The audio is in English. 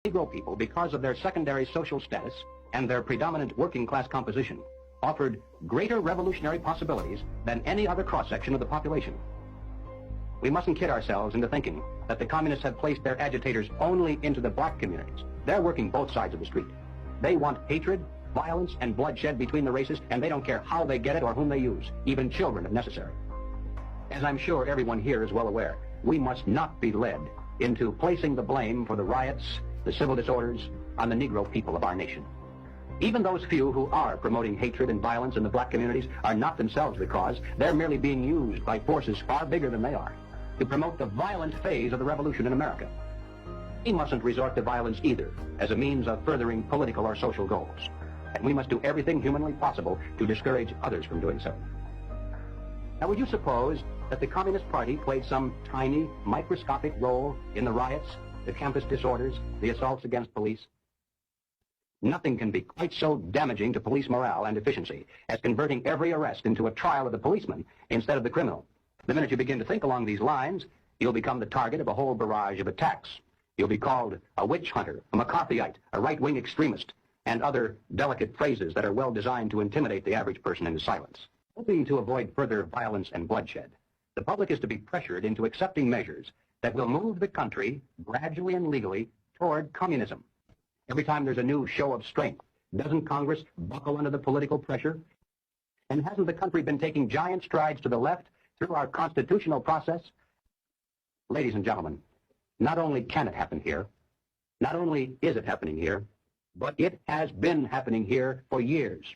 Negro people, because of their secondary social status and their predominant working class composition, offered greater revolutionary possibilities than any other cross-section of the population. We mustn't kid ourselves into thinking that the communists have placed their agitators only into the black communities. They're working both sides of the street. They want hatred, violence, and bloodshed between the races, and they don't care how they get it or whom they use, even children if necessary. As I'm sure everyone here is well aware, we must not be led into placing the blame for the riots, the civil disorders, on the Negro people of our nation. Even those few who are promoting hatred and violence in the black communities are not themselves the cause. They're merely being used by forces far bigger than they are to promote the violent phase of the revolution in America. We mustn't resort to violence either as a means of furthering political or social goals. And we must do everything humanly possible to discourage others from doing so. Now, would you suppose that the Communist Party played some tiny, microscopic role in the riots, the campus disorders, the assaults against police? Nothing can be quite so damaging to police morale and efficiency as converting every arrest into a trial of the policeman instead of the criminal. The minute you begin to think along these lines, you'll become the target of a whole barrage of attacks. You'll be called a witch hunter, a McCarthyite, a right-wing extremist, and other delicate phrases that are well designed to intimidate the average person into silence. Hoping to avoid further violence and bloodshed, the public is to be pressured into accepting measures that will move the country gradually and legally toward communism. Every time there's a new show of strength, doesn't Congress buckle under the political pressure? And hasn't the country been taking giant strides to the left through our constitutional process? Ladies and gentlemen, not only can it happen here, not only is it happening here, but it has been happening here for years.